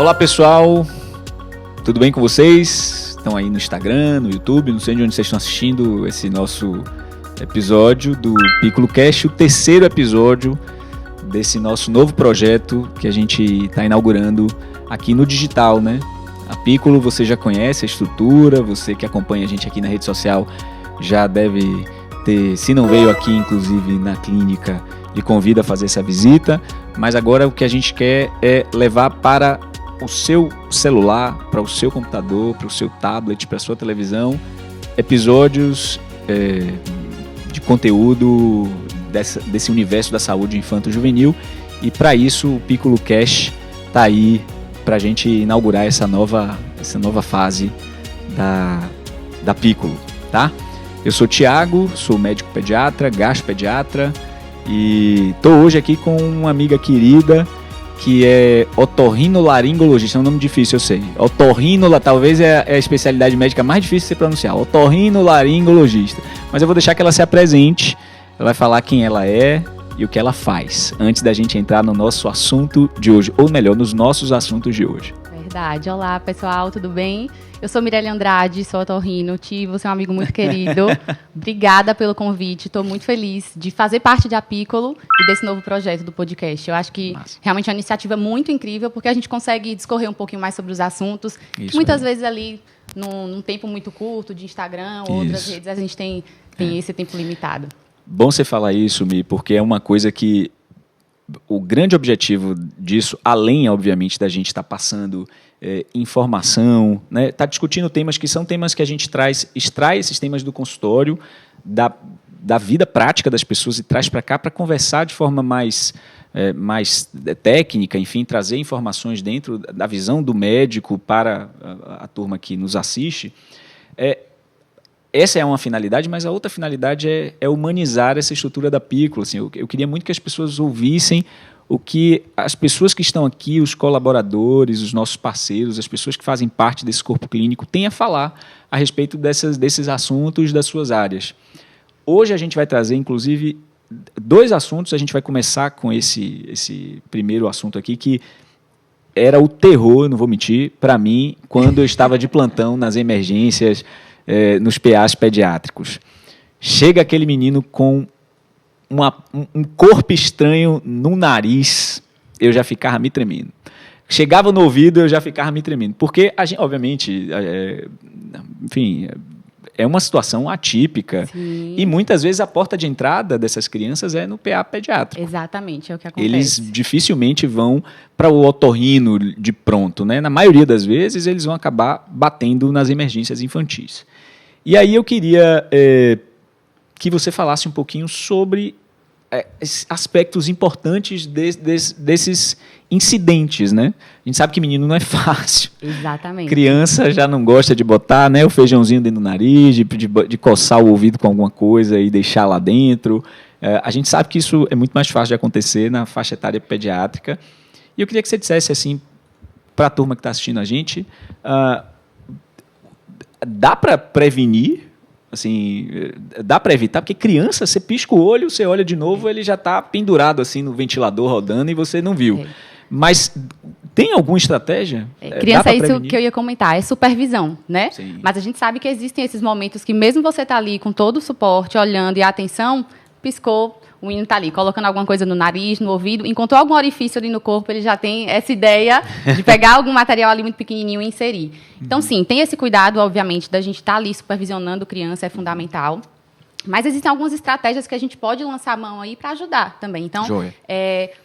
Olá pessoal, tudo bem com vocês? Estão aí no Instagram, no YouTube, não sei de onde vocês estão assistindo esse nosso episódio do Piccolo Cast, o terceiro episódio desse nosso novo projeto que a gente está inaugurando aqui no digital, né? A Piccolo você já conhece a estrutura, você que acompanha a gente aqui na rede social já deve ter, se não veio aqui inclusive na clínica, lhe convido a fazer essa visita, mas agora o que a gente quer é levar para o seu celular, para o seu computador, para o seu tablet, para a sua televisão, episódios de conteúdo desse universo da saúde infanto-juvenil, e para isso o Piccolo Cash está aí para a gente inaugurar essa nova fase da Piccolo, tá? Eu sou Thiago, sou médico pediatra, gastropediatra, e estou hoje aqui com uma amiga querida que é otorrinolaringologista. É um nome difícil, eu sei. Talvez é a especialidade médica mais difícil de se pronunciar. Otorrinolaringologista. Mas eu vou deixar que ela se apresente. Ela vai falar quem ela é e o que ela faz, antes da gente entrar no nosso assunto de hoje. Ou melhor, nos nossos assuntos de hoje. Verdade. Olá, pessoal, tudo bem? Eu sou Mirelle Andrade, sou otorrino. Você é um amigo muito querido. Obrigada pelo convite. Estou muito feliz de fazer parte da Piccolo e desse novo projeto do podcast. Eu acho que realmente é uma iniciativa muito incrível, porque a gente consegue discorrer um pouquinho mais sobre os assuntos. Isso, muitas vezes ali, num tempo muito curto de Instagram ou outras redes, a gente tem esse tempo limitado. Bom você falar isso, Mi, porque é uma coisa que o grande objetivo disso, além, obviamente, da gente estar passando informação, né, tá discutindo temas que são temas que a gente extrai esses temas do consultório, da vida prática das pessoas e traz para cá para conversar de forma mais técnica, enfim, trazer informações dentro da visão do médico para a turma que nos assiste. Essa é uma finalidade, mas a outra finalidade é humanizar essa estrutura da Piccolo. Assim, eu queria muito que as pessoas ouvissem o que as pessoas que estão aqui, os colaboradores, os nossos parceiros, as pessoas que fazem parte desse corpo clínico, têm a falar a respeito desses assuntos das suas áreas. Hoje a gente vai trazer, inclusive, 2 assuntos. A gente vai começar com esse primeiro assunto aqui, que era o terror, não vou mentir, para mim, quando eu estava de plantão nas emergências, nos PAs pediátricos. Chega aquele menino com um corpo estranho no nariz, eu já ficava me tremendo. Chegava no ouvido, eu já ficava me tremendo. Porque, a gente, obviamente, enfim, é uma situação atípica. Sim. E muitas vezes a porta de entrada dessas crianças é no PA pediátrico. Exatamente, é o que acontece. Eles dificilmente vão para o otorrino de pronto, né? Na maioria das vezes, eles vão acabar batendo nas emergências infantis. E aí eu queria que você falasse um pouquinho sobre aspectos importantes desses incidentes, né? A gente sabe que menino não é fácil. Exatamente. Criança já não gosta de botar, né, o feijãozinho dentro do nariz, de coçar o ouvido com alguma coisa e deixar lá dentro. A gente sabe que isso é muito mais fácil de acontecer na faixa etária pediátrica. E eu queria que você dissesse assim, para a turma que está assistindo a gente, dá para prevenir, assim, dá para evitar, porque criança, você pisca o olho, você olha de novo, ele já está pendurado assim no ventilador rodando e você não viu. Mas tem alguma estratégia? Criança, é isso que eu ia comentar, é supervisão, né? Sim. Mas a gente sabe que existem esses momentos que mesmo você está ali com todo o suporte, olhando e a atenção, piscou, o menino está ali, colocando alguma coisa no nariz, no ouvido, encontrou algum orifício ali no corpo, ele já tem essa ideia de pegar algum material ali muito pequenininho e inserir. Então, sim, tem esse cuidado, obviamente, da gente estar ali supervisionando criança, é fundamental. Mas existem algumas estratégias que a gente pode lançar a mão aí para ajudar também. Então,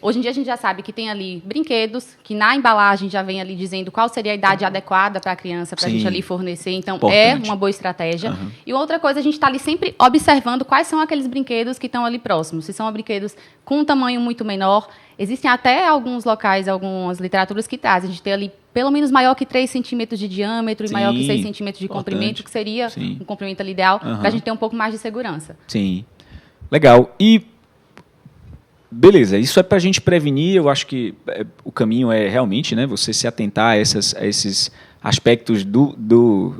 hoje em dia a gente já sabe que tem ali brinquedos, que na embalagem já vem ali dizendo qual seria a idade adequada para a criança, para a gente ali fornecer. Então, é uma boa estratégia. Uhum. E outra coisa, a gente está ali sempre observando quais são aqueles brinquedos que estão ali próximos. Se são brinquedos com um tamanho muito menor, existem até alguns locais, algumas literaturas que trazem. A gente tem ali pelo menos maior que 3 centímetros de diâmetro e maior que 6 centímetros de comprimento, que seria um comprimento ali ideal, para a gente ter um pouco mais de segurança. Sim. Legal. E Beleza, isso é para a gente prevenir. Eu acho que o caminho é realmente, né, você se atentar a esses aspectos do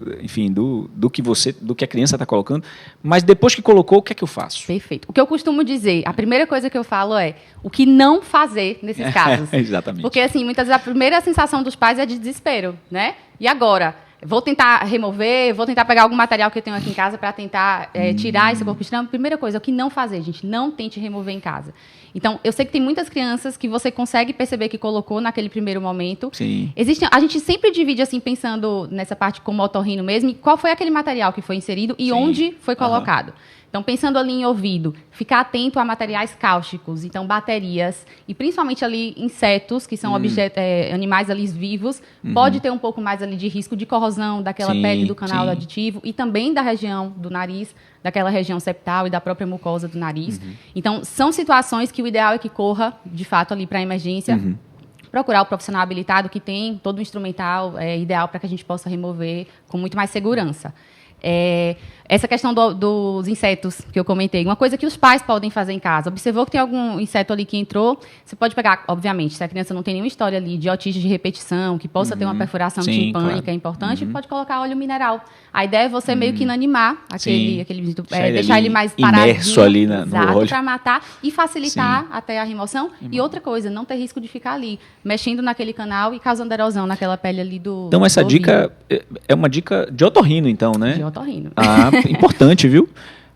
que a criança está colocando. Mas depois que colocou, o que é que eu faço? Perfeito. O que eu costumo dizer, a primeira coisa que eu falo é o que não fazer nesses casos. Exatamente. Porque, assim, muitas vezes a primeira sensação dos pais é de desespero, né? E agora? Vou tentar remover, vou tentar pegar algum material que eu tenho aqui em casa para tentar tirar esse corpo estranho. Primeira coisa, o que não fazer, gente? Não tente remover em casa. Então, eu sei que tem muitas crianças que você consegue perceber que colocou naquele primeiro momento. Sim. A gente sempre divide, assim, pensando nessa parte como otorrino mesmo, qual foi aquele material que foi inserido e onde foi colocado. Então, pensando ali em ouvido, ficar atento a materiais cáusticos, então baterias, e principalmente ali insetos, que são animais ali vivos, pode ter um pouco mais ali de risco de corrosão daquela pele do canal aditivo e também da região do nariz, daquela região septal e da própria mucosa do nariz. Então, são situações que o ideal é que corra, de fato, ali para a emergência. Procurar o profissional habilitado que tem todo o instrumental ideal para que a gente possa remover com muito mais segurança. Essa questão dos insetos que eu comentei, uma coisa que os pais podem fazer em casa. Observou que tem algum inseto ali que entrou, você pode pegar, obviamente, se a criança não tem nenhuma história ali de otites de repetição, que possa ter uma perfuração timpânica, claro, importante, pode colocar óleo mineral. A ideia é você meio que inanimar aquele deixar ele mais paradinho, imerso ali no olho, para matar e facilitar até a remoção. E outra coisa, não ter risco de ficar ali, mexendo naquele canal e causando erosão naquela pele ali do Então, essa dica é uma dica de otorrino, então, né? De otorrino. Importante, viu?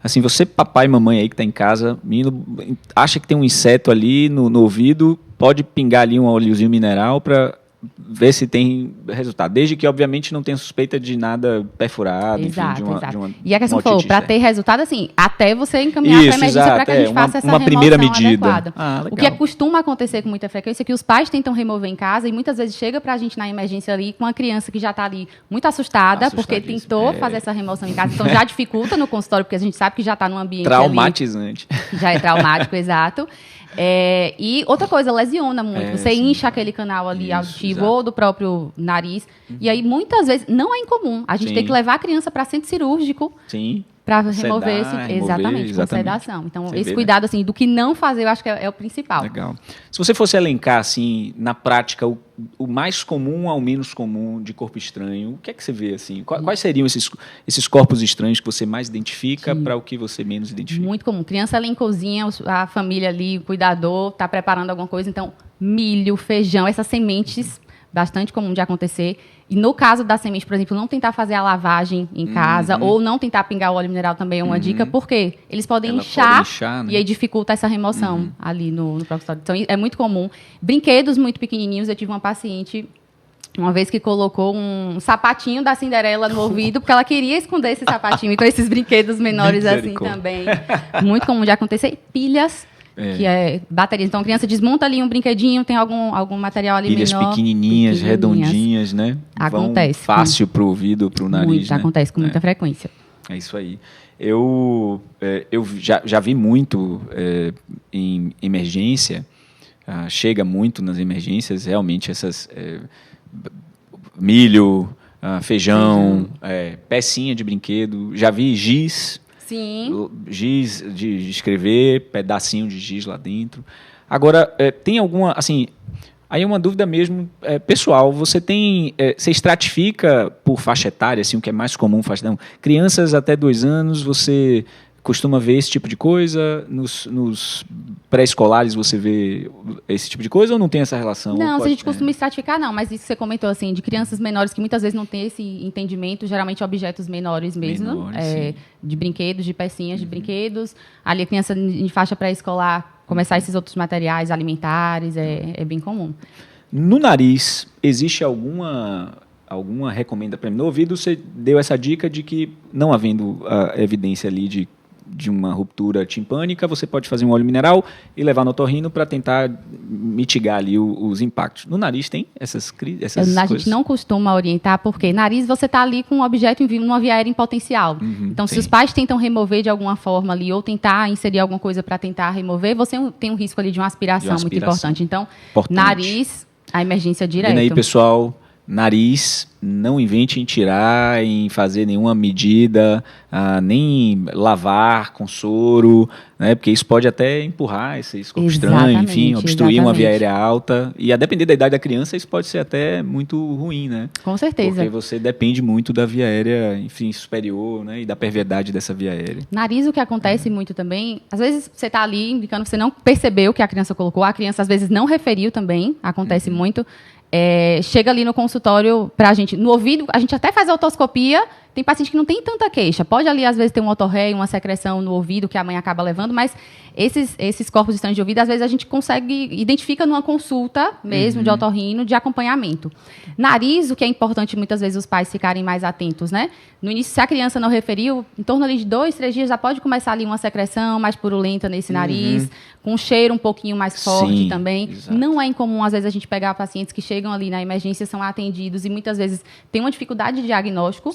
Assim, você, papai e mamãe aí que está em casa, menino, acha que tem um inseto ali no ouvido, pode pingar ali um óleozinho mineral para ver se tem resultado. Desde que, obviamente, não tenha suspeita de nada perfurado, exato, enfim, de uma E a questão falou, para ter resultado, assim, até você encaminhar para a emergência para que a gente faça essa uma primeira medida adequada. O que costuma acontecer com muita frequência é que os pais tentam remover em casa e muitas vezes chega para a gente na emergência ali com uma criança que já está ali muito assustada porque tentou fazer essa remoção em casa. Então já dificulta no consultório, porque a gente sabe que já está num ambiente traumatizante. Ali, já é traumático, exato. E outra coisa, lesiona muito. Você incha aquele canal ali auditivo ou do próprio nariz. E aí, muitas vezes, não é incomum. A gente tem que levar a criança para centro cirúrgico. Sim. Para remover exatamente, com sedação. Então, esse cuidado assim, do que não fazer, eu acho que é o principal. Legal. Se você fosse elencar, assim, na prática, o mais comum ao menos comum de corpo estranho, o que é que você vê? Assim? Quais seriam esses corpos estranhos que você mais identifica para o que você menos identifica? Muito comum. Criança ali em cozinha, a família ali, o cuidador, está preparando alguma coisa. Então, milho, feijão, essas sementes, bastante comum de acontecer. E no caso da semente, por exemplo, não tentar fazer a lavagem em casa ou não tentar pingar o óleo mineral também é uma dica, porque eles podem inchar, né? E aí dificulta essa remoção ali no consultório. Então, é muito comum. Brinquedos muito pequenininhos. Eu tive uma paciente uma vez que colocou um sapatinho da Cinderela no ouvido, porque ela queria esconder esse sapatinho. Então, esses brinquedos menores assim também. Muito comum de acontecer. Pilhas. Que é baterias. Então, a criança desmonta ali um brinquedinho, tem algum material ali pilhas menor. Pequenininhas, redondinhas, né? Acontece. Vão fácil para o ouvido, para o nariz, muito, né? Acontece com muita frequência. É isso aí. Eu já vi muito em emergência, chega muito nas emergências, realmente essas milho, feijão, pecinha de brinquedo. Já vi giz. Sim. Giz de escrever, pedacinho de giz lá dentro. Agora, tem alguma, assim, aí é uma dúvida mesmo pessoal. Você estratifica por faixa etária, assim, o que é mais comum? Crianças até 2 anos, você costuma ver esse tipo de coisa? Nos pré-escolares você vê esse tipo de coisa ou não tem essa relação? Não, a gente costuma estratificar, não. Mas isso que você comentou, assim, de crianças menores que muitas vezes não têm esse entendimento, geralmente objetos menores mesmo, de brinquedos, de pecinhas de brinquedos. Ali a criança em faixa pré-escolar começar esses outros materiais alimentares, é bem comum. No nariz, existe alguma recomendação? No ouvido, você deu essa dica de que, não havendo evidência ali de uma ruptura timpânica, você pode fazer um óleo mineral e levar no otorrino para tentar mitigar ali os impactos. No nariz tem essas coisas? A gente não costuma orientar, porque nariz você está ali com um objeto numa via aérea em potencial. Então, se os pais tentam remover de alguma forma ali, ou tentar inserir alguma coisa para tentar remover, você tem um risco ali de uma aspiração muito importante. Então, nariz, a emergência direta. Vendo aí, pessoal, nariz, não invente em tirar, em fazer nenhuma medida, nem lavar com soro, né? Porque isso pode até empurrar esse corpo estranho, enfim, obstruir uma via aérea alta. E a depender da idade da criança, isso pode ser até muito ruim, né? Com certeza. Porque você depende muito da via aérea, enfim, superior, né? E da perviedade dessa via aérea. Nariz, o que acontece muito também, às vezes você está ali indicando que você não percebeu que a criança colocou, a criança às vezes não referiu também, acontece muito. Chega ali no consultório pra gente, no ouvido, a gente até faz a otoscopia, tem paciente que não tem tanta queixa, pode ali às vezes ter um otorreio, uma secreção no ouvido que a mãe acaba levando, mas esses corpos estranhos de ouvido, às vezes a gente consegue, identifica numa consulta mesmo de otorrino, de acompanhamento. Nariz, o que é importante muitas vezes os pais ficarem mais atentos, né? No início, se a criança não referiu, em torno ali de 2, 3 dias já pode começar ali uma secreção mais purulenta nesse nariz, com um cheiro um pouquinho mais forte também. Exato. Não é incomum, às vezes, a gente pegar pacientes que chegam ali na emergência, são atendidos e muitas vezes tem uma dificuldade de diagnóstico,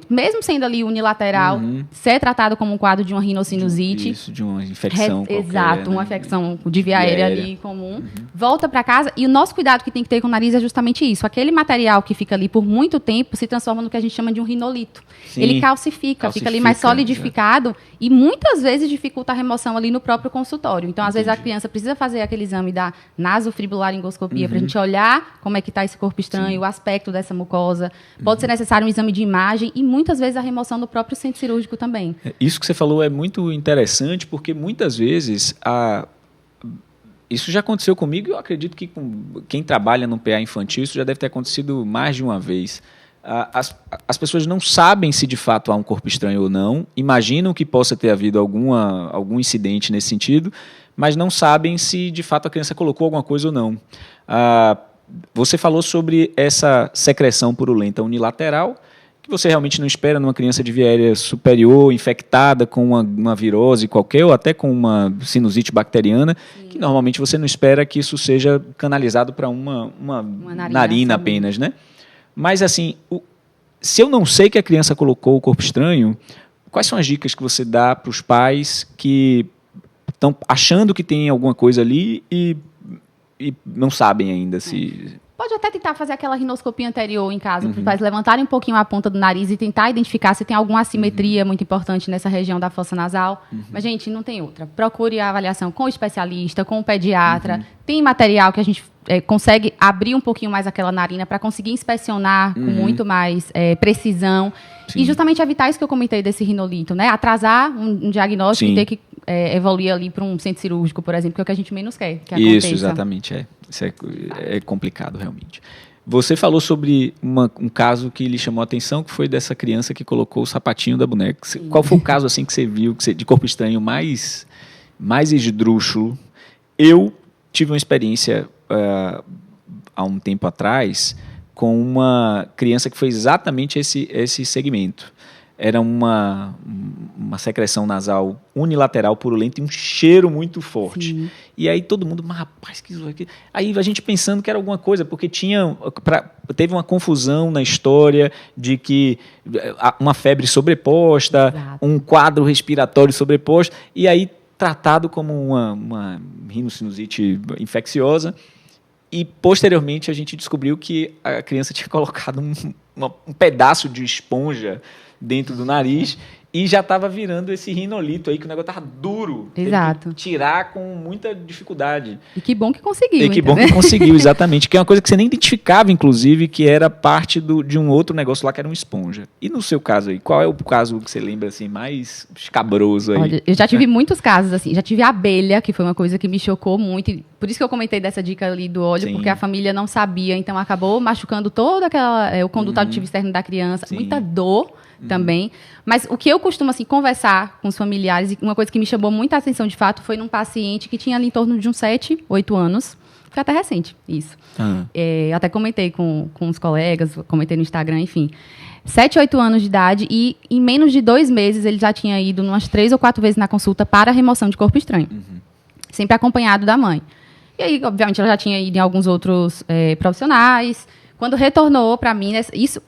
mesmo sendo ali unilateral, ser tratado como um quadro de uma rinocinusite. Isso, de uma infecção qualquer, exato, uma infecção de via aérea ali comum. Volta para casa e o nosso cuidado que tem que ter com o nariz é justamente isso. Aquele material que fica ali por muito tempo se transforma no que a gente chama de um rinolito. Ele calcifica, fica ali mais solidificado e muitas vezes dificulta a remoção ali no próprio consultório. Então, às vezes, a criança precisa fazer aquele exame da nasofibrilar endoscopia para a gente olhar como é que está esse corpo estranho, o aspecto dessa mucosa. Pode ser necessário um exame de imagem e muitas vezes a remoção do próprio centro cirúrgico também. Isso que você falou é muito interessante porque muitas vezes isso já aconteceu comigo e eu acredito que com quem trabalha no PA infantil isso já deve ter acontecido mais de uma vez. As pessoas não sabem se de fato há um corpo estranho ou não, imaginam que possa ter havido algum incidente nesse sentido, mas não sabem se de fato a criança colocou alguma coisa ou não. Você falou sobre essa secreção purulenta unilateral, que você realmente não espera numa criança de via aérea superior, infectada com uma virose qualquer, ou até com uma sinusite bacteriana, que normalmente você não espera que isso seja canalizado para uma narina apenas, né? Mas, assim, se eu não sei que a criança colocou o corpo estranho, quais são as dicas que você dá para os pais que estão achando que tem alguma coisa ali e não sabem ainda se... Pode até tentar fazer aquela rinoscopia anterior em casa, para os pais levantarem um pouquinho a ponta do nariz e tentar identificar se tem alguma assimetria muito importante nessa região da fossa nasal. Mas, gente, não tem outra. Procure a avaliação com o especialista, com o pediatra. Tem material que a gente consegue abrir um pouquinho mais aquela narina para conseguir inspecionar com muito mais precisão. Sim. E justamente evitar isso que eu comentei desse rinolito, né? Atrasar um diagnóstico e ter que evoluir ali para um centro cirúrgico, por exemplo, que é o que a gente menos quer que aconteça. Isso, exatamente. Isso é complicado, realmente. Você falou sobre um caso que lhe chamou a atenção, que foi dessa criança que colocou o sapatinho da boneca. Sim. Qual foi o caso assim que você viu de corpo estranho mais esdrúxulo? Eu tive uma experiência há um tempo atrás com uma criança que foi exatamente esse segmento. Era uma secreção nasal unilateral purulenta e um cheiro muito forte. Sim. E aí todo mundo, mas rapaz, que isso aqui? Aí a gente pensando que era alguma coisa, porque teve uma confusão na história de que uma febre sobreposta, exato, um quadro respiratório sobreposto, e aí tratado como uma rinocinusite infecciosa. E, posteriormente, a gente descobriu que a criança tinha colocado um pedaço de esponja dentro do nariz e já estava virando esse rinolito aí, que o negócio estava duro. Exato. Teve que tirar com muita dificuldade. E que bom que conseguiu. E que bom que conseguiu, exatamente. Que é uma coisa que você nem identificava, inclusive, que era parte de um outro negócio lá, que era uma esponja. E no seu caso aí, qual é o caso que você lembra assim, mais escabroso aí? Olha, eu já tive muitos casos assim. Já tive a abelha, que foi uma coisa que me chocou muito. Por isso que eu comentei dessa dica ali do óleo, sim, porque a família não sabia, então acabou machucando todo o conduto auditivo externo da criança. Sim. Muita dor também. Mas o que eu costumo assim, conversar com os familiares, e uma coisa que me chamou muita atenção de fato, foi num paciente que tinha ali em torno de uns 7, 8 anos. Foi até recente, isso. Até comentei com os colegas, comentei no Instagram, enfim. 7, 8 anos de idade e em menos de 2 meses ele já tinha ido umas 3 ou 4 vezes na consulta para a remoção de corpo estranho. Sempre acompanhado da mãe. E aí, obviamente, ela já tinha ido em alguns outros profissionais. Quando retornou para mim, isso,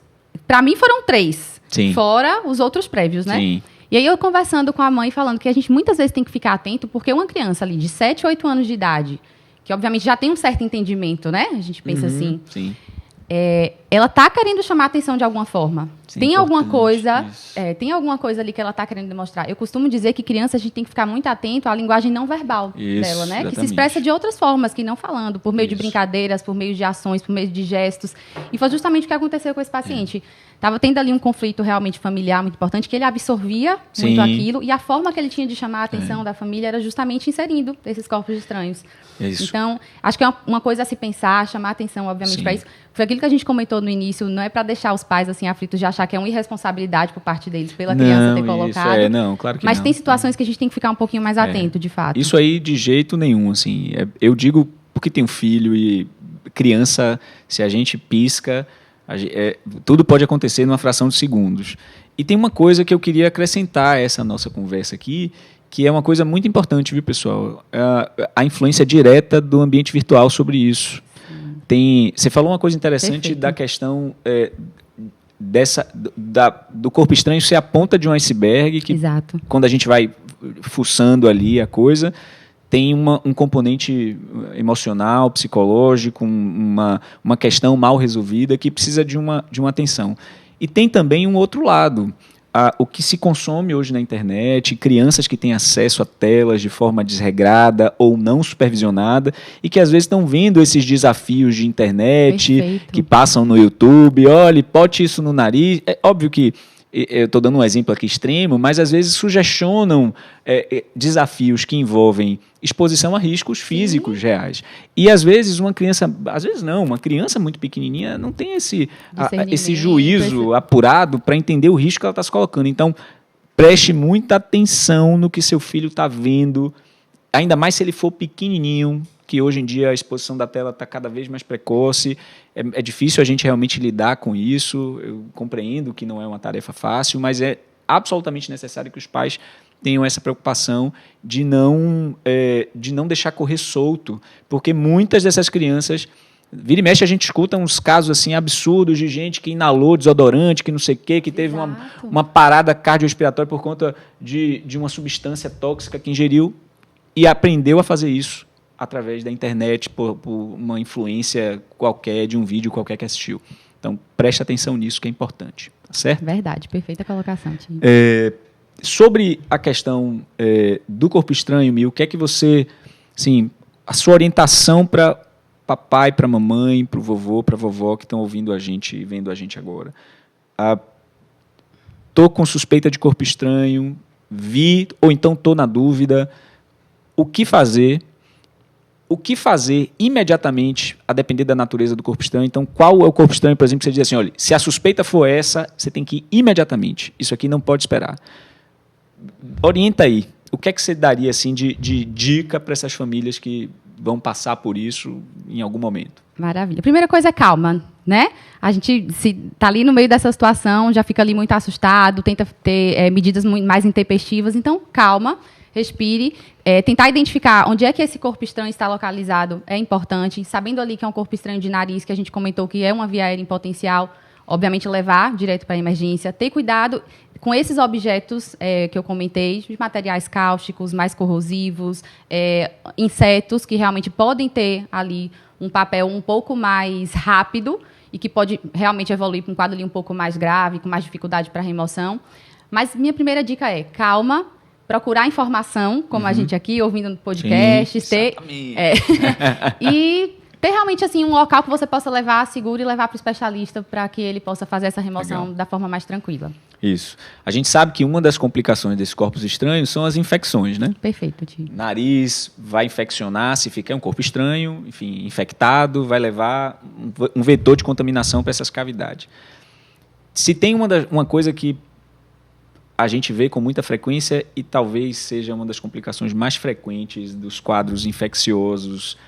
para mim foram 3. Sim. Fora os outros prévios, né? Sim. E aí eu conversando com a mãe, falando que a gente muitas vezes tem que ficar atento, porque uma criança ali de 7, 8 anos de idade, que obviamente já tem um certo entendimento, né? A gente pensa assim. Sim. ela está querendo chamar a atenção de alguma forma. Sim, tem alguma coisa ali que ela está querendo demonstrar. Eu costumo dizer que criança a gente tem que ficar muito atento à linguagem não verbal dela, né? Que se expressa de outras formas, que não falando, por meio de brincadeiras, por meio de ações, por meio de gestos. E foi justamente o que aconteceu com esse paciente. Estava tendo ali um conflito realmente familiar muito importante, que ele absorvia muito aquilo, e a forma que ele tinha de chamar a atenção da família era justamente inserindo esses corpos estranhos. Então, acho que é uma coisa a se pensar, chamar a atenção, obviamente, para isso. Foi aquilo que a gente comentou no início, não é para deixar os pais assim aflitos de achar que é uma irresponsabilidade por parte deles pela criança ter colocado. Não, claro que mas tem situações que a gente tem que ficar um pouquinho mais atento, de fato. Isso aí de jeito nenhum, assim. Eu digo porque tenho filho e criança, se a gente pisca, tudo pode acontecer numa fração de segundos. E tem uma coisa que eu queria acrescentar a essa nossa conversa aqui, que é uma coisa muito importante, viu, pessoal? A influência direta do ambiente virtual sobre isso. Você falou uma coisa interessante da questão do corpo estranho ser a ponta de um iceberg, que quando a gente vai fuçando ali a coisa, tem um componente emocional, psicológico, uma questão mal resolvida que precisa de uma atenção. E tem também um outro lado. O que se consome hoje na internet, crianças que têm acesso a telas de forma desregrada ou não supervisionada e que às vezes estão vendo esses desafios de internet que passam no YouTube, olha, bote isso no nariz. É óbvio que eu estou dando um exemplo aqui extremo, mas às vezes sugestionam desafios que envolvem exposição a riscos físicos reais. E às vezes uma criança muito pequenininha não tem esse juízo apurado para entender o risco que ela está se colocando. Então, preste muita atenção no que seu filho está vendo, ainda mais se ele for pequenininho, que hoje em dia a exposição da tela está cada vez mais precoce, é difícil a gente realmente lidar com isso, eu compreendo que não é uma tarefa fácil, mas é absolutamente necessário que os pais tenham essa preocupação de não deixar correr solto, porque muitas dessas crianças, vira e mexe a gente escuta uns casos assim absurdos de gente que inalou desodorante, que não sei o quê, que teve uma parada cardiorrespiratória por conta de uma substância tóxica que ingeriu e aprendeu a fazer isso através da internet, por uma influência qualquer, de um vídeo qualquer que assistiu. Então, preste atenção nisso, que é importante. Tá certo? Verdade, perfeita colocação, Tim. Sobre a questão do corpo estranho, Mil, o que é que você... Assim, a sua orientação para papai, para mamãe, para o vovô, para a vovó que estão ouvindo a gente e vendo a gente agora. Estou com suspeita de corpo estranho, ou então estou na dúvida. O que fazer imediatamente, a depender da natureza do corpo estranho. Então, qual é o corpo estranho, por exemplo, que você diz assim, olha, se a suspeita for essa, você tem que ir imediatamente. Isso aqui não pode esperar. Orienta aí. O que é que você daria assim, de dica para essas famílias que vão passar por isso em algum momento? Maravilha. Primeira coisa é calma, né? A gente está ali no meio dessa situação, já fica ali muito assustado, tenta ter medidas muito mais intempestivas. Então, calma. Respire, tentar identificar onde é que esse corpo estranho está localizado é importante, sabendo ali que é um corpo estranho de nariz, que a gente comentou que é uma via aérea em potencial, obviamente levar direto para a emergência, ter cuidado com esses objetos que eu comentei, de materiais cáusticos, mais corrosivos, insetos que realmente podem ter ali um papel um pouco mais rápido e que pode realmente evoluir para um quadro ali um pouco mais grave, com mais dificuldade para remoção. Mas minha primeira dica é calma, procurar informação, como a gente aqui, ouvindo no podcast, e ter realmente assim, um local que você possa levar seguro e levar para o especialista para que ele possa fazer essa remoção da forma mais tranquila. Isso. A gente sabe que uma das complicações desses corpos estranhos são as infecções, né? Perfeito, Tio. Nariz vai infeccionar, se ficar um corpo estranho, enfim, infectado, vai levar um vetor de contaminação para essas cavidades. Se tem uma coisa que a gente vê com muita frequência e talvez seja uma das complicações mais frequentes dos quadros infecciosos,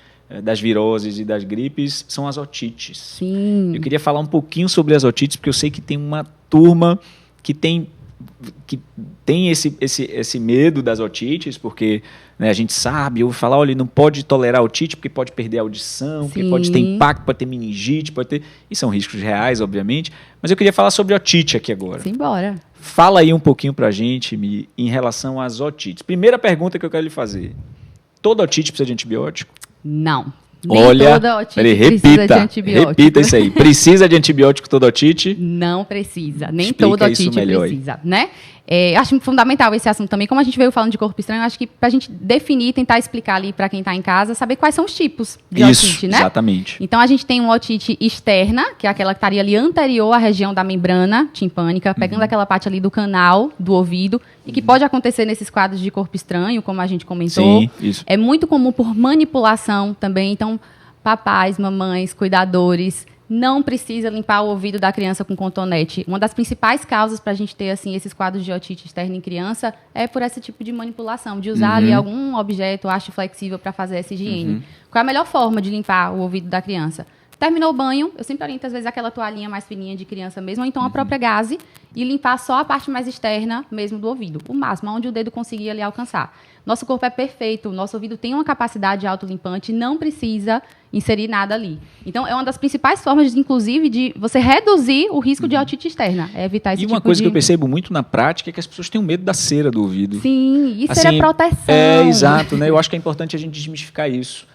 das viroses e das gripes, são as otites. Sim. Eu queria falar um pouquinho sobre as otites, porque eu sei que tem uma turma que tem esse medo das otites, porque a gente sabe, eu vou falar, olha, não pode tolerar otite porque pode perder a audição, porque pode ter impacto, pode ter meningite, e são riscos reais, obviamente, mas eu queria falar sobre otite aqui agora. Simbora. Fala aí um pouquinho pra gente, Mi, em relação às otites. Primeira pergunta que eu quero lhe fazer, toda otite precisa de antibiótico? Não. Nem toda otite precisa de antibiótico. Repita isso aí. Precisa de antibiótico toda otite? Não precisa. Nem toda otite precisa, né? Acho fundamental esse assunto também. Como a gente veio falando de corpo estranho, acho que para a gente definir, tentar explicar ali para quem está em casa, saber quais são os tipos de otite, né? Exatamente. Então, a gente tem uma otite externa, que é aquela que estaria ali anterior à região da membrana timpânica, pegando aquela parte ali do canal do ouvido, e que pode acontecer nesses quadros de corpo estranho, como a gente comentou. Sim, isso. É muito comum por manipulação também. Então, papais, mamães, cuidadores, não precisa limpar o ouvido da criança com cotonete. Uma das principais causas para a gente ter assim, esses quadros de otite externa em criança é por esse tipo de manipulação, de usar ali algum objeto, haste flexível para fazer essa higiene. Qual é a melhor forma de limpar o ouvido da criança? Terminou o banho, eu sempre oriento, às vezes, aquela toalhinha mais fininha de criança mesmo, ou então a própria gaze, e limpar só a parte mais externa mesmo do ouvido, o máximo, onde o dedo conseguir ali alcançar. Nosso corpo é perfeito, o nosso ouvido tem uma capacidade autolimpante, não precisa inserir nada ali. Então, é uma das principais formas, inclusive, de você reduzir o risco de otite externa, é evitar esse tipo de... E uma coisa que eu percebo muito na prática é que as pessoas têm medo da cera do ouvido. Sim, e cera é proteção. Exato, né? Eu acho que é importante a gente desmistificar isso.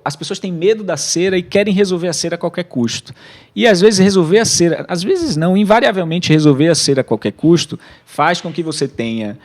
As pessoas têm medo da cera e querem resolver a cera a qualquer custo. E, às vezes, resolver a cera... Às vezes, não. Invariavelmente, resolver a cera a qualquer custo faz com que você tenha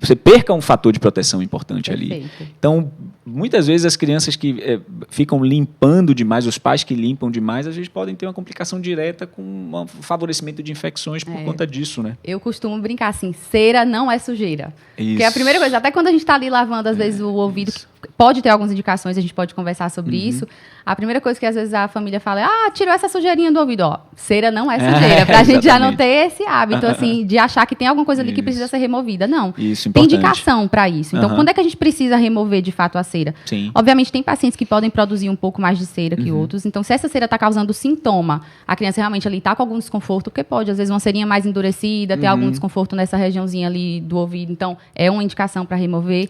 você perca um fator de proteção importante ali. Então, muitas vezes as crianças que ficam limpando demais, os pais que limpam demais, às vezes podem ter uma complicação direta com um favorecimento de infecções por conta disso, né? Eu costumo brincar assim, cera não é sujeira. Isso. Porque é a primeira coisa, até quando a gente está ali lavando, às vezes, o ouvido, pode ter algumas indicações, a gente pode conversar sobre isso. A primeira coisa que às vezes a família fala é, tirou essa sujeirinha do ouvido. Ó, cera não é sujeira, pra gente já não ter esse hábito, assim, de achar que tem alguma coisa ali que precisa ser removida. Não. Isso, tem indicação para isso. Então, quando é que a gente precisa remover, de fato, a cera? Sim. Obviamente, tem pacientes que podem produzir um pouco mais de cera que outros. Então, se essa cera está causando sintoma, a criança realmente ali está com algum desconforto, porque pode, às vezes, uma cerinha mais endurecida, ter algum desconforto nessa regiãozinha ali do ouvido. Então, é uma indicação para remover.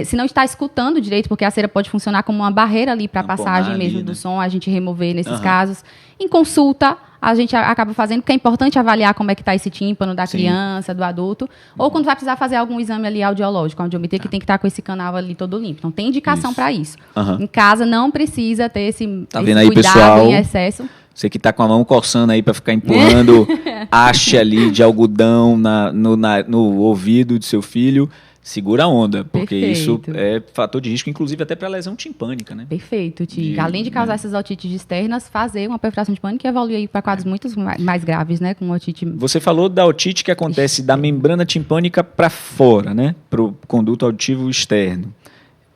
Se não está escutando direito, porque a cera pode funcionar como uma barreira ali para a passagem mesmo do som, a gente remover nesses casos. Em consulta, a gente acaba fazendo, porque é importante avaliar como é que está esse tímpano da criança, do adulto, ou quando vai precisar fazer algum exame ali audiológico, a audiometria que tem que estar com esse canal ali todo limpo. Então, tem indicação para isso. Em casa, não precisa ter esse aí, cuidado pessoal, em excesso. Você que está com a mão coçando aí para ficar empurrando haste ali de algodão no ouvido do seu filho, segura a onda, porque isso é fator de risco, inclusive até para lesão timpânica, né? Perfeito, Ti. Além de causar essas otites externas, fazer uma perfuração timpânica e evoluir para quadros muito mais graves, né? Com otite. Você falou da otite que acontece da membrana timpânica para fora, né? Para o conduto auditivo externo.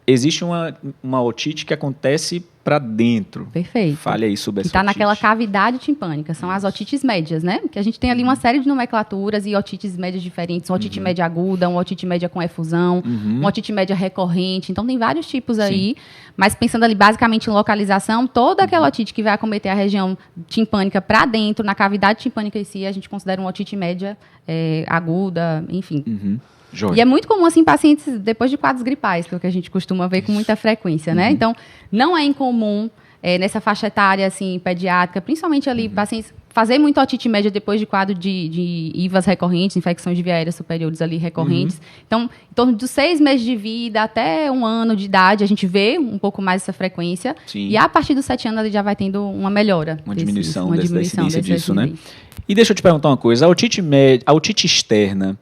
Existe uma otite que acontece para dentro. Perfeito. Fale aí sobre essa otite. Está naquela cavidade timpânica. São as otites médias, né? Que a gente tem ali uma série de nomenclaturas e otites médias diferentes. Uma otite média aguda, uma otite média com efusão, uma otite média recorrente. Então, tem vários tipos aí. Mas pensando ali basicamente em localização, toda aquela otite que vai acometer a região timpânica para dentro, na cavidade timpânica em si, a gente considera uma otite média aguda, enfim. Joia. E é muito comum, assim, pacientes depois de quadros gripais, que é o que a gente costuma ver com muita frequência, né? Então, não é incomum nessa faixa etária, assim, pediátrica, principalmente ali, pacientes fazer muita otite média depois de quadro de IVAs recorrentes, infecções de via aérea superiores ali recorrentes. Então, em torno dos 6 meses de vida até 1 ano de idade, a gente vê um pouco mais essa frequência. E a partir dos 7 anos, ele já vai tendo uma melhora. Uma diminuição da incidência disso, né? E deixa eu te perguntar uma coisa. A otite externa,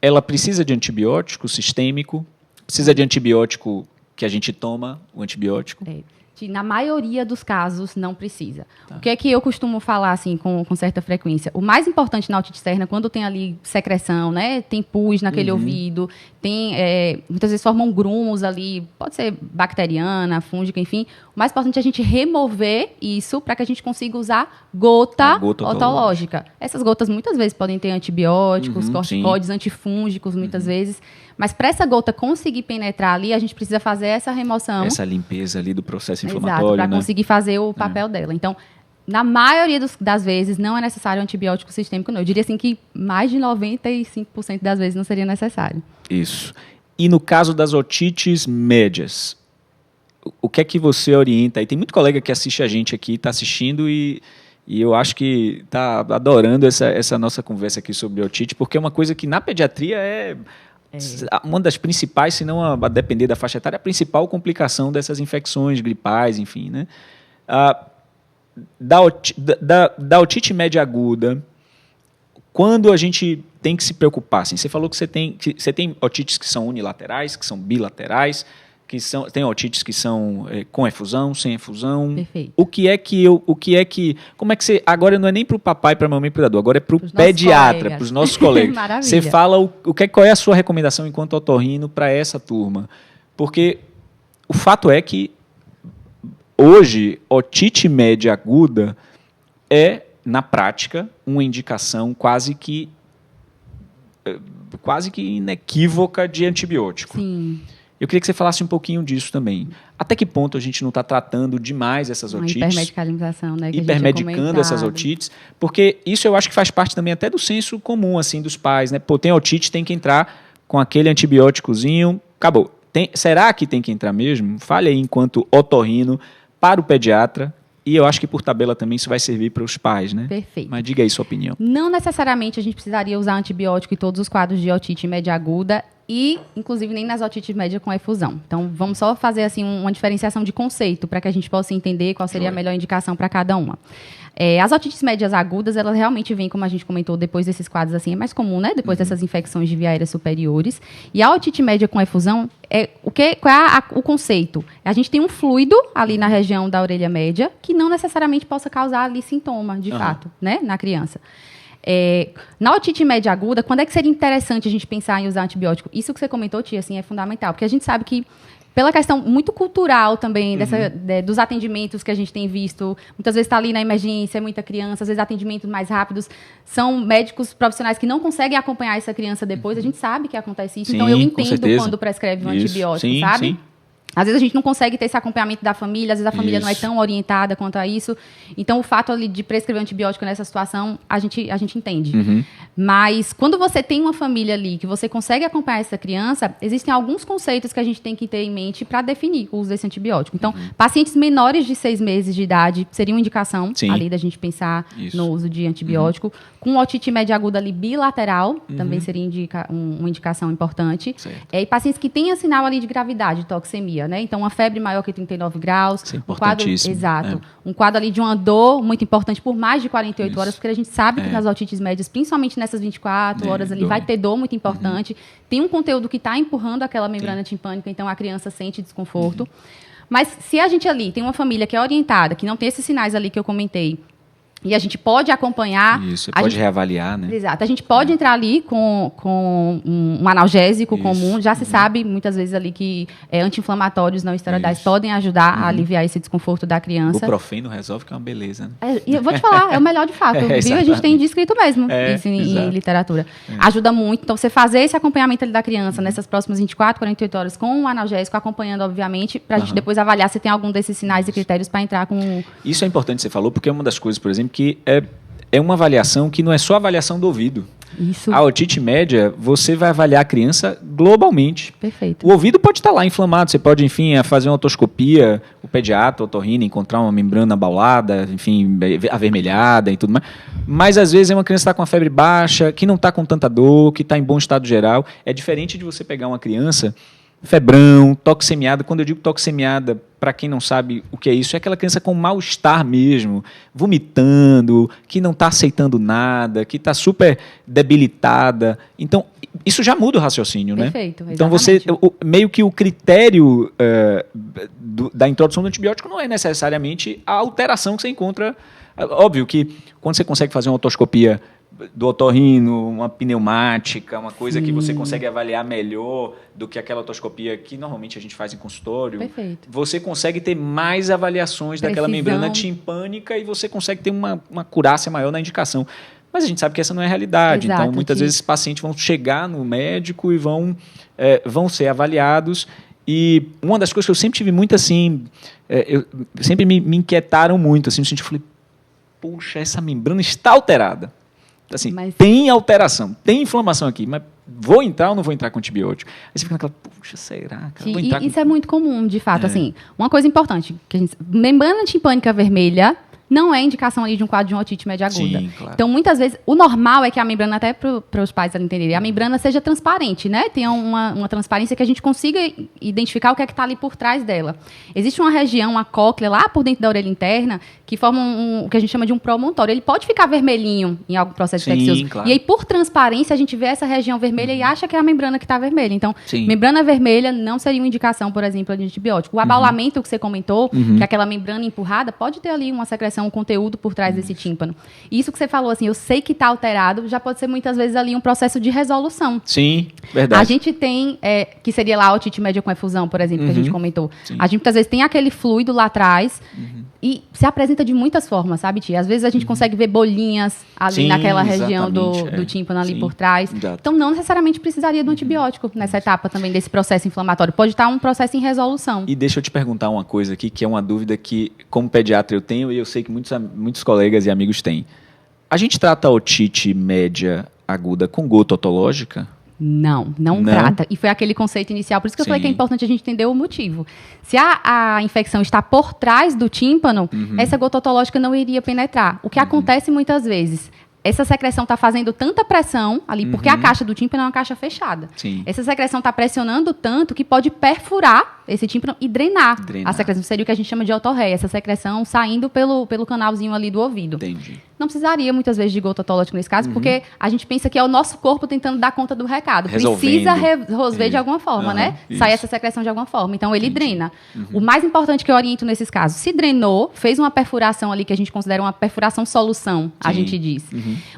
ela precisa de antibiótico sistêmico? Precisa de antibiótico que a gente toma, o antibiótico? Na maioria dos casos, não precisa. O que é que eu costumo falar assim, com certa frequência? O mais importante na otite externa, quando tem ali secreção, né? Tem pus naquele ouvido, tem, muitas vezes formam grumos ali, pode ser bacteriana, fúngica, enfim. O mais importante é a gente remover isso para que a gente consiga usar gota otológica. Essas gotas muitas vezes podem ter antibióticos, corticoides, antifúngicos, muitas vezes. Mas para essa gota conseguir penetrar ali, a gente precisa fazer essa remoção. Essa limpeza ali do processo inflamatório. Exato, para conseguir fazer o papel dela. Então, na maioria das vezes, não é necessário antibiótico sistêmico, não. Eu diria assim que mais de 95% das vezes não seria necessário. Isso. E no caso das otites médias, o que é que você orienta? E tem muito colega que assiste a gente aqui, está assistindo e eu acho que está adorando essa nossa conversa aqui sobre otite, porque é uma coisa que na pediatria é uma das principais, se não a depender da faixa etária, a principal complicação dessas infecções gripais, enfim, né? Da otite média aguda, quando a gente tem que se preocupar? Assim, você falou que você tem otites que são unilaterais, que são bilaterais, tem otites que são com efusão, sem efusão. Perfeito. Como é que você... Agora não é nem para o papai, para a mamãe, para o agora é para o pediatra, para os nossos colegas. Maravilha. Você fala qual é a sua recomendação enquanto otorrino para essa turma? Porque o fato é que hoje, otite média aguda é, na prática, uma indicação quase que inequívoca de antibiótico. Sim. Eu queria que você falasse um pouquinho disso também. Até que ponto a gente não está tratando demais essas otites? Hipermedicalização, né? Hipermedicando essas otites, porque isso eu acho que faz parte também até do senso comum, assim, dos pais, né? Pô, tem otite, tem que entrar com aquele antibióticozinho, acabou. Será que tem que entrar mesmo? Fale aí enquanto otorrino para o pediatra. E eu acho que, por tabela, também isso vai servir para os pais, né? Perfeito. Mas diga aí sua opinião. Não necessariamente a gente precisaria usar antibiótico em todos os quadros de otite média aguda e, inclusive, nem nas otites médias com efusão. Então, vamos só fazer assim, uma diferenciação de conceito para que a gente possa entender qual seria a melhor indicação para cada uma. As otites médias agudas, elas realmente vêm, como a gente comentou, depois desses quadros, assim, é mais comum, né? Depois dessas infecções de via aérea superiores. E a otite média com efusão, qual é o conceito? A gente tem um fluido ali na região da orelha média que não necessariamente possa causar ali sintoma, de fato, né? Na criança. Na otite média aguda, quando é que seria interessante a gente pensar em usar antibiótico? Isso que você comentou, Tia, assim, é fundamental, porque a gente sabe que, pela questão muito cultural também, dos atendimentos que a gente tem visto, muitas vezes está ali na emergência, muita criança, às vezes atendimentos mais rápidos, são médicos profissionais que não conseguem acompanhar essa criança depois, a gente sabe que acontece isso, então eu entendo quando prescreve um antibiótico, sabe? Sim. Às vezes a gente não consegue ter esse acompanhamento da família, às vezes a família não é tão orientada quanto a isso. Então, o fato ali de prescrever antibiótico nessa situação, a gente entende. Mas, quando você tem uma família ali que você consegue acompanhar essa criança, existem alguns conceitos que a gente tem que ter em mente para definir o uso desse antibiótico. Então, pacientes menores de 6 meses de idade seria uma indicação ali da gente pensar no uso de antibiótico. Com otite média aguda ali bilateral, também seria uma indicação importante. E pacientes que tenham sinal ali de gravidade, de toxemia. Né? Então, uma febre maior que 39 graus. Isso é importantíssimo. Um quadro ali de uma dor muito importante por mais de 48 horas, porque a gente sabe que nas otites médias, principalmente nessas 24 horas ali, vai ter dor muito importante. Tem um conteúdo que está empurrando aquela membrana timpânica, então a criança sente desconforto. Mas se a gente ali tem uma família que é orientada, que não tem esses sinais ali que eu comentei, e a gente pode acompanhar... Isso, pode reavaliar, né? Exato. A gente pode entrar ali com um analgésico comum. Já se sabe, muitas vezes, ali que anti-inflamatórios não esteroidais podem ajudar a aliviar esse desconforto da criança. O profeno resolve, que é uma beleza, né? E eu vou te falar, é o melhor de fato. Viu? A gente tem descrito mesmo isso em literatura. Ajuda muito. Então, você fazer esse acompanhamento ali da criança nessas próximas 24, 48 horas com um analgésico, acompanhando, obviamente, para a gente depois avaliar se tem algum desses sinais e critérios para entrar com... Isso é importante que você falou, porque é uma das coisas, por exemplo, que é uma avaliação que não é só avaliação do ouvido. Isso. A otite média, você vai avaliar a criança globalmente. Perfeito. O ouvido pode estar lá inflamado, você pode, enfim, fazer uma otoscopia, o pediatra, o otorrino, encontrar uma membrana abaulada, enfim, avermelhada e tudo mais. Mas, às vezes, é uma criança que está com a febre baixa, que não está com tanta dor, que está em bom estado geral. É diferente de você pegar uma criança... febrão, toxemiada. Quando eu digo toxemiada, para quem não sabe o que é isso, é aquela criança com mal-estar mesmo, vomitando, que não está aceitando nada, que está super debilitada. Então, isso já muda o raciocínio, Perfeito, né? Então, meio que o critério da introdução do antibiótico não é necessariamente a alteração que você encontra. Óbvio que quando você consegue fazer uma otoscopia do otorrino, uma pneumática, uma coisa que você consegue avaliar melhor do que aquela otoscopia que normalmente a gente faz em consultório. Perfeito. Você consegue ter mais avaliações daquela membrana timpânica e você consegue ter uma acurácia maior na indicação. Mas a gente sabe que essa não é a realidade. Exato, então, muitas vezes, esses pacientes vão chegar no médico e vão ser avaliados. E uma das coisas que eu sempre tive muito assim, sempre me inquietaram muito, assim, no sentido, eu falei, puxa, essa membrana está alterada. Assim, tem alteração, tem inflamação aqui, mas vou entrar ou não vou entrar com antibiótico? Aí você fica naquela, puxa, será? Isso é muito comum, de fato. Assim, uma coisa importante, membrana timpânica vermelha não é indicação ali de um quadro de uma otite média aguda. Sim, claro. Então, muitas vezes, o normal é que a membrana, até para os pais entenderem, a membrana seja transparente, né? Tenha uma transparência que a gente consiga identificar o que é que está ali por trás dela. Existe uma região, uma cóclea, lá por dentro da orelha interna, que forma o que a gente chama de um promontório. Ele pode ficar vermelhinho em algum processo infeccioso. Claro. E aí, por transparência, a gente vê essa região vermelha e acha que é a membrana que está vermelha. Então, Sim. membrana vermelha não seria uma indicação, por exemplo, de antibiótico. O abaulamento que você comentou, que é aquela membrana empurrada, pode ter ali uma secreção, um conteúdo por trás desse tímpano. E isso que você falou, assim, eu sei que está alterado, já pode ser muitas vezes ali um processo de resolução. Sim, verdade. A gente tem, que seria lá a otite média com efusão, por exemplo, que a gente comentou. Sim. A gente muitas vezes tem aquele fluido lá atrás e se apresenta de muitas formas, sabe, Tia? Às vezes a gente consegue ver bolinhas ali naquela região do tímpano ali por trás. Exato. Então, não necessariamente precisaria do antibiótico nessa etapa também desse processo inflamatório. Pode estar um processo em resolução. E deixa eu te perguntar uma coisa aqui, que é uma dúvida que, como pediatra, eu tenho e eu sei que muitos colegas e amigos têm. A gente trata a otite média aguda com gota otológica? Não trata. E foi aquele conceito inicial. Por isso que eu falei que é importante a gente entender o motivo. Se a infecção está por trás do tímpano, essa gota otológica não iria penetrar. O que acontece muitas vezes, essa secreção está fazendo tanta pressão ali, porque a caixa do tímpano é uma caixa fechada. Sim. Essa secreção está pressionando tanto que pode perfurar esse tímpano e drenar a secreção. Seria o que a gente chama de otorreia, essa secreção saindo pelo canalzinho ali do ouvido. Entendi. Não precisaria, muitas vezes, de gota otológica nesse caso, porque a gente pensa que é o nosso corpo tentando dar conta do recado. Precisa resolver de alguma forma, né? Sair essa secreção de alguma forma. Então, ele drena. O mais importante que eu oriento nesses casos, se drenou, fez uma perfuração ali, que a gente considera uma perfuração solução, a gente diz.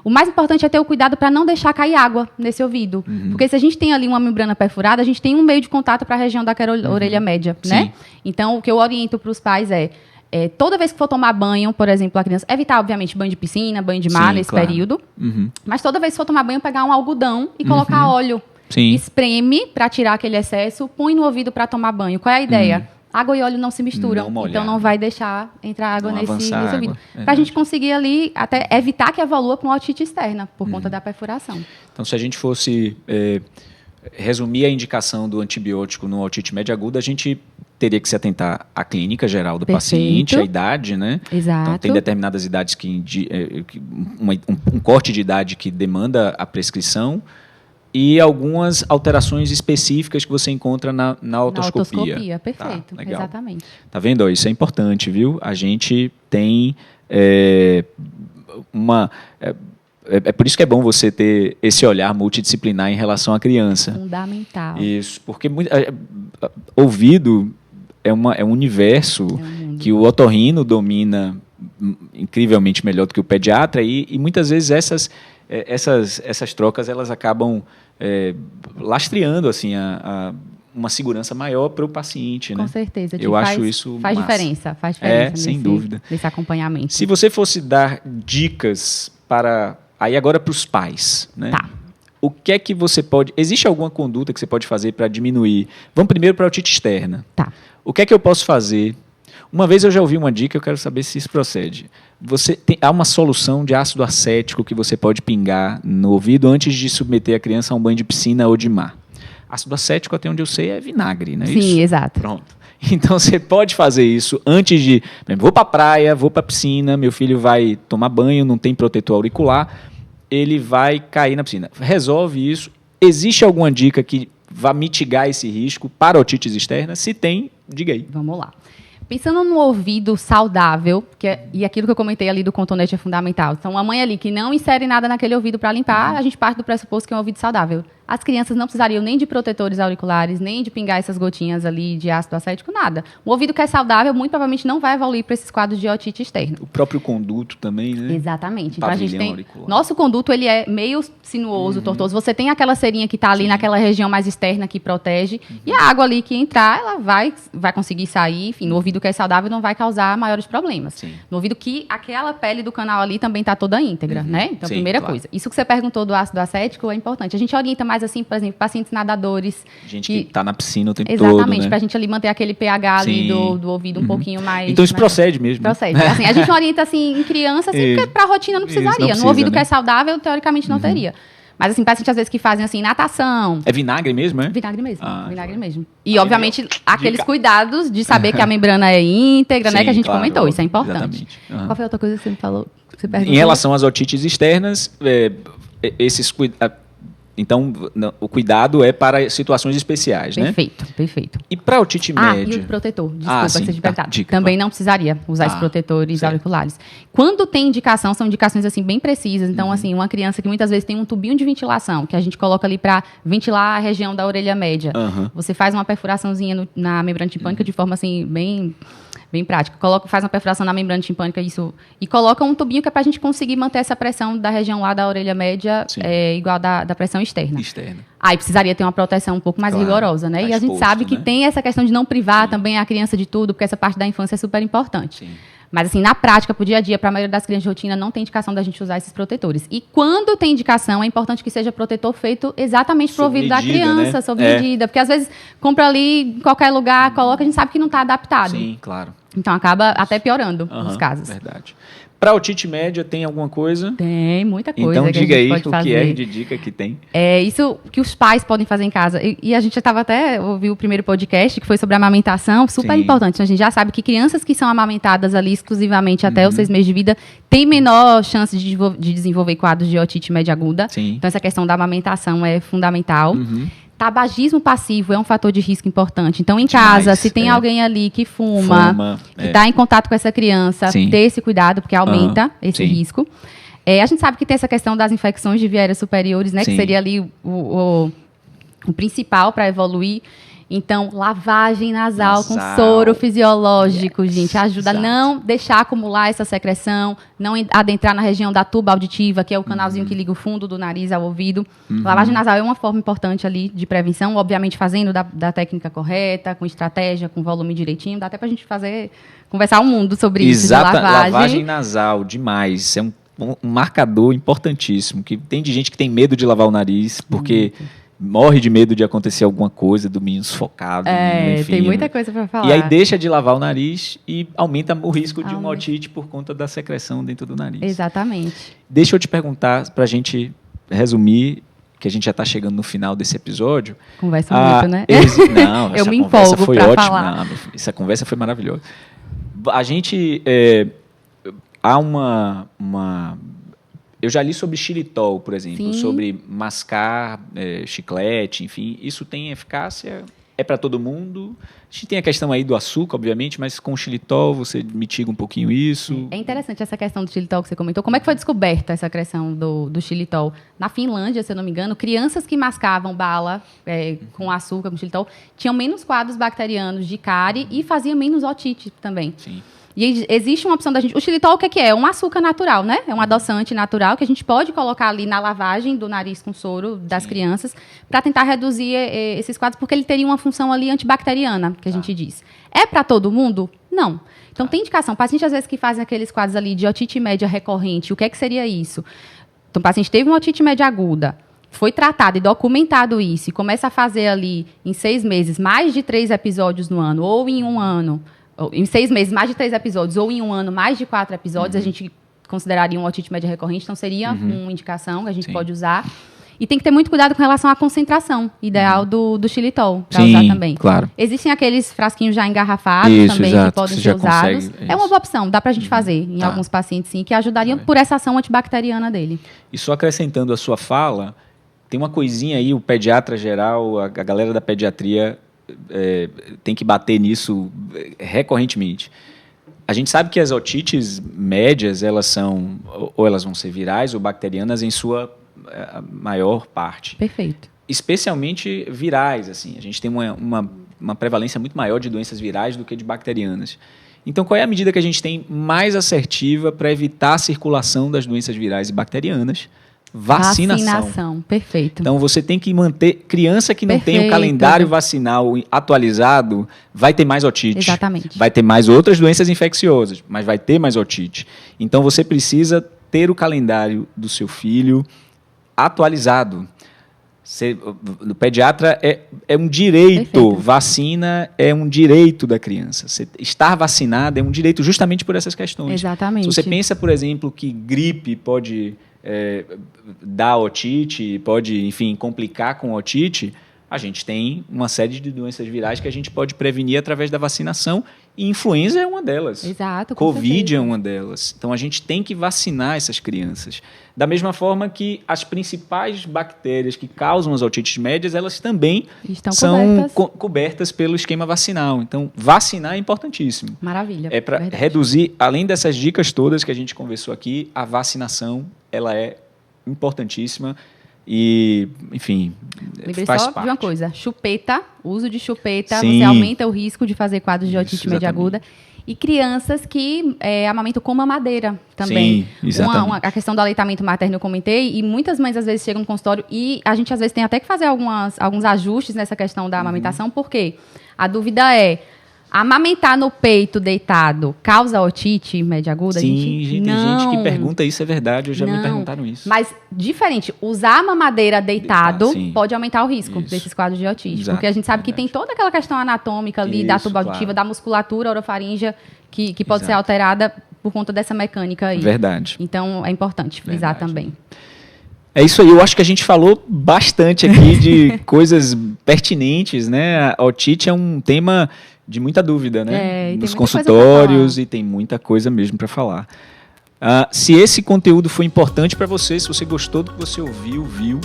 O mais importante é ter o cuidado para não deixar cair água nesse ouvido. Porque se a gente tem ali uma membrana perfurada, a gente tem um meio de contato para a região daquela orelha média, né? Então, o que eu oriento para os pais toda vez que for tomar banho, por exemplo, a criança, evitar, obviamente, banho de piscina, banho de mar nesse período. Mas toda vez que for tomar banho, pegar um algodão e colocar óleo. Espreme para tirar aquele excesso, põe no ouvido para tomar banho. Qual é a ideia? Água e óleo não se misturam, então não vai deixar entrar água nesse ouvido. Para a gente conseguir ali até evitar que evolua para uma otite externa, por conta da perfuração. Então, se a gente fosse resumir a indicação do antibiótico no otite média aguda, a gente teria que se atentar à clínica geral do paciente, à idade, né? Exato. Então, tem determinadas idades um corte de idade que demanda a prescrição e algumas alterações específicas que você encontra na otoscopia. Na otoscopia, perfeito. Tá, legal. Exatamente. Tá vendo? Isso é importante, viu? A gente tem É por isso que é bom você ter esse olhar multidisciplinar em relação à criança. Fundamental. Isso, porque ouvido é um universo que o otorrino domina incrivelmente melhor do que o pediatra e muitas vezes essas trocas elas acabam lastreando assim uma segurança maior para o paciente, né? Com certeza. Eu acho isso faz massa. diferença sem dúvida. Nesse acompanhamento. Se você fosse dar dicas agora para os pais, né? Tá. O que é que você pode... Existe alguma conduta que você pode fazer para diminuir? Vamos primeiro para a otite externa. Tá. O que é que eu posso fazer? Uma vez eu já ouvi uma dica, eu quero saber se isso procede. Há uma solução de ácido acético que você pode pingar no ouvido antes de submeter a criança a um banho de piscina ou de mar. Ácido acético, até onde eu sei, é vinagre, não é isso? Sim, exato. Pronto. Então, você pode fazer isso antes de... Vou para a praia, vou para a piscina, meu filho vai tomar banho, não tem protetor auricular, ele vai cair na piscina. Resolve isso. Existe alguma dica que vá mitigar esse risco para otites externas? Se tem, diga aí. Vamos lá. Pensando no ouvido saudável, e aquilo que eu comentei ali do cotonete é fundamental. Então, uma mãe ali que não insere nada naquele ouvido para limpar, a gente parte do pressuposto que é um ouvido saudável. As crianças não precisariam nem de protetores auriculares, nem de pingar essas gotinhas ali de ácido acético, nada. Um ouvido que é saudável, muito provavelmente não vai evoluir para esses quadros de otite externa. O próprio conduto também, né? Exatamente. Então, a gente tem... auricular. Nosso conduto, ele é meio sinuoso, tortuoso. Você tem aquela cerinha que está ali naquela região mais externa que protege, e a água ali que entrar, ela vai conseguir sair. Enfim, no ouvido que é saudável não vai causar maiores problemas. Sim. No ouvido que aquela pele do canal ali também está toda íntegra, né? Então, primeira coisa. Isso que você perguntou do ácido acético é importante. A gente orienta mais assim, por exemplo, pacientes nadadores. Gente que está na piscina o tempo todo, exatamente, né? para a gente ali manter aquele pH ali do ouvido um pouquinho mais... Então isso procede mesmo. Procede. Assim, a gente orienta assim, em criança, assim, porque para a rotina não precisaria. Não precisa, no ouvido né? que é saudável, teoricamente não teria. Mas, assim, pacientes, às vezes, que fazem, assim, natação. É vinagre mesmo, é? Vinagre mesmo. E, obviamente, aqueles cuidados de saber que a membrana é íntegra, Sim, né? Que a gente claro, comentou, isso é importante. Exatamente. Qual foi a outra coisa que você me falou? Você perguntou? Em relação às otites externas, esses cuidados... Então, o cuidado é para situações especiais, né? Perfeito. E para otite média? E o protetor, desculpa, sim, que seja perguntado. dica, Também não precisaria usar esses protetores auriculares. Quando tem indicação, são indicações assim bem precisas. Então, assim, uma criança que muitas vezes tem um tubinho de ventilação, que a gente coloca ali para ventilar a região da orelha média. Você faz uma perfuraçãozinha na membrana timpânica de forma assim, bem prática. Faz uma perfuração na membrana timpânica e coloca um tubinho que é para a gente conseguir manter essa pressão da região lá da orelha média igual da pressão externa. Aí precisaria ter uma proteção um pouco mais rigorosa, né? E a gente sabe que tem essa questão de não privar também a criança de tudo, porque essa parte da infância é super importante. Sim. Mas, assim, na prática, pro dia a dia, para a maioria das crianças de rotina, não tem indicação da gente usar esses protetores. E quando tem indicação, é importante que seja protetor feito exatamente pro ouvido da criança, né? Sob medida. Porque, às vezes, compra ali em qualquer lugar, coloca, a gente sabe que não está adaptado. Sim, claro. Então, acaba até piorando nos casos. Verdade. Para otite média, tem alguma coisa? Tem, muita coisa. Então, que diga a gente aí pode o fazer. que é de dica que tem. É isso que os pais podem fazer em casa. E a gente já estava até, ouviu o primeiro podcast, que foi sobre a amamentação, super importante. A gente já sabe que crianças que são amamentadas ali exclusivamente até os 6 meses de vida têm menor chance de desenvolver quadros de otite média aguda. Sim. Então, essa questão da amamentação é fundamental. Tabagismo passivo é um fator de risco importante. Então, em casa, se tem alguém ali que fuma que está em contato com essa criança, ter esse cuidado, porque aumenta esse risco. A gente sabe que tem essa questão das infecções de via aérea superiores, né? Que seria ali o principal para evoluir. Então, lavagem nasal com soro fisiológico, gente, ajuda a não deixar acumular essa secreção, não adentrar na região da tuba auditiva, que é o canalzinho que liga o fundo do nariz ao ouvido. Lavagem nasal é uma forma importante ali de prevenção, obviamente fazendo da técnica correta, com estratégia, com volume direitinho. Dá até pra gente conversar um mundo sobre isso de lavagem. Lavagem nasal, demais. É um marcador importantíssimo, que tem de gente que tem medo de lavar o nariz, porque... morre de medo de acontecer alguma coisa, do menino sufocado. Enfim, tem muita coisa para falar. E aí deixa de lavar o nariz e aumenta o risco de uma otite por conta da secreção dentro do nariz. Exatamente. Deixa eu te perguntar, para a gente resumir, que a gente já está chegando no final desse episódio. Conversa muito, né? Não, eu me empolgo foi ótima. Falar. Não, essa conversa foi maravilhosa. A gente... há uma eu já li sobre xilitol, por exemplo, sobre mascar chiclete, enfim. Isso tem eficácia? É para todo mundo? A gente tem a questão aí do açúcar, obviamente, mas com o xilitol você mitiga um pouquinho isso. É interessante essa questão do xilitol que você comentou. Como é que foi descoberta essa questão do xilitol? Na Finlândia, se eu não me engano, crianças que mascavam bala com açúcar, com xilitol, tinham menos quadros bacterianos de cárie e faziam menos otite também. Sim. E existe uma opção da gente... O xilitol, o que é? É um açúcar natural, né? É um adoçante natural que a gente pode colocar ali na lavagem do nariz com soro das crianças para tentar reduzir esses quadros, porque ele teria uma função ali antibacteriana, que a gente diz. É para todo mundo? Não. Então, tem indicação. Pacientes, às vezes, que fazem aqueles quadros ali de otite média recorrente, o que seria isso? Então, o paciente teve uma otite média aguda, foi tratado e documentado isso, e começa a fazer ali, em 6 meses, mais de 3 episódios no ano, ou em um ano... Em 6 meses, mais de 3 episódios, ou em um ano, mais de 4 episódios, a gente consideraria um otite média recorrente, então seria uma indicação que a gente pode usar. E tem que ter muito cuidado com relação à concentração ideal do xilitol, para usar também. Claro. Existem aqueles frasquinhos já engarrafados também, que podem ser usados. É uma boa opção, dá para a gente fazer em alguns pacientes, sim, que ajudariam por essa ação antibacteriana dele. E só acrescentando a sua fala, tem uma coisinha aí, o pediatra geral, a galera da pediatria... tem que bater nisso recorrentemente. A gente sabe que as otites médias, elas são, ou elas vão ser virais ou bacterianas em sua maior parte. Perfeito. Especialmente virais, assim. A gente tem uma prevalência muito maior de doenças virais do que de bacterianas. Então, qual é a medida que a gente tem mais assertiva para evitar a circulação das doenças virais e bacterianas? Vacinação. Perfeito. Então, você tem que manter... Criança que não tem um calendário vacinal atualizado vai ter mais otite. Exatamente. Vai ter mais outras doenças infecciosas, mas vai ter mais otite. Então, você precisa ter o calendário do seu filho atualizado. O pediatra é um direito. Perfeito. Vacina é um direito da criança. Estar vacinado é um direito justamente por essas questões. Exatamente. Se você pensa, por exemplo, que gripe pode... dar otite, pode, enfim, complicar com otite, a gente tem uma série de doenças virais que a gente pode prevenir através da vacinação, e influenza é uma delas. Exato, com Covid certeza. é uma delas. Então, a gente tem que vacinar essas crianças. Da mesma forma que as principais bactérias que causam as otites médias, elas também Estão são cobertas pelo esquema vacinal. Então, vacinar é importantíssimo. Maravilha. É para reduzir, além dessas dicas todas que a gente conversou aqui, a vacinação, ela é importantíssima. E, enfim, Lembrei faz só parte. de uma coisa, chupeta, uso de chupeta, Sim. você aumenta o risco de fazer quadros de otite Isso, média aguda. E crianças que amamentam com mamadeira também. Sim, exatamente. A questão do aleitamento materno eu comentei, e muitas mães às vezes chegam no consultório e a gente às vezes tem até que fazer alguns ajustes nessa questão da amamentação, porque a dúvida é, amamentar no peito deitado causa otite média aguda? Sim, tem gente que pergunta isso, é verdade, já me perguntaram isso. Mas, diferente, usar a mamadeira deitado pode aumentar o risco desses quadros de otite. Exato, porque a gente sabe que tem toda aquela questão anatômica ali, da tuba auditiva, da musculatura orofaríngea, que pode ser alterada por conta dessa mecânica aí. Verdade. Então, é importante frisar também. É isso aí, eu acho que a gente falou bastante aqui de coisas pertinentes, né? A otite é um tema de muita dúvida, né? Nos consultórios, e tem muita coisa mesmo para falar. Se esse conteúdo foi importante para você, se você gostou do que você viu,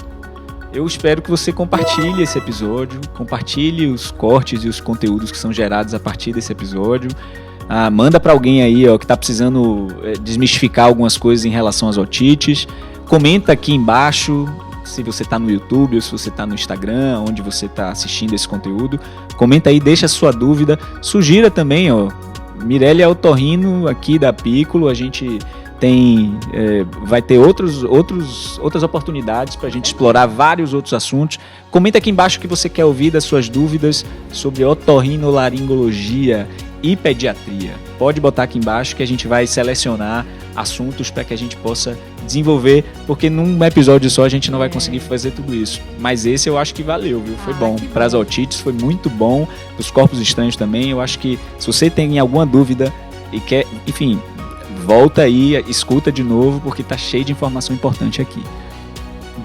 eu espero que você compartilhe esse episódio, compartilhe os cortes e os conteúdos que são gerados a partir desse episódio. Manda para alguém aí que está precisando desmistificar algumas coisas em relação às otites. Comenta aqui embaixo, se você está no YouTube ou se você está no Instagram, onde você está assistindo esse conteúdo. Comenta aí, deixa a sua dúvida. Sugira também, Mirelle é otorrino aqui da Piccolo, a gente vai ter outras oportunidades para a gente explorar vários outros assuntos. Comenta aqui embaixo o que você quer ouvir das suas dúvidas sobre otorrinolaringologia e pediatria. Pode botar aqui embaixo que a gente vai selecionar assuntos para que a gente possa desenvolver, porque num episódio só a gente não vai conseguir fazer tudo isso. Mas esse eu acho que valeu, viu? Foi bom. Para as otites foi muito bom, para os corpos estranhos também. Eu acho que se você tem alguma dúvida e quer, enfim, volta aí, escuta de novo, porque tá cheio de informação importante aqui.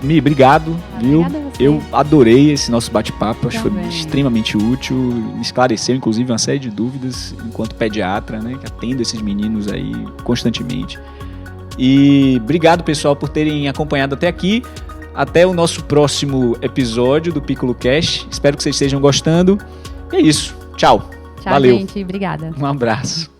Mi, obrigado, viu? Eu adorei esse nosso bate-papo, acho que foi extremamente útil, me esclareceu inclusive uma série de dúvidas enquanto pediatra, né, que atendo esses meninos aí constantemente. E obrigado, pessoal, por terem acompanhado até aqui. Até o nosso próximo episódio do Piccolo Cast. Espero que vocês estejam gostando. E é isso. Tchau. Tchau, valeu. gente. Obrigada. Um abraço.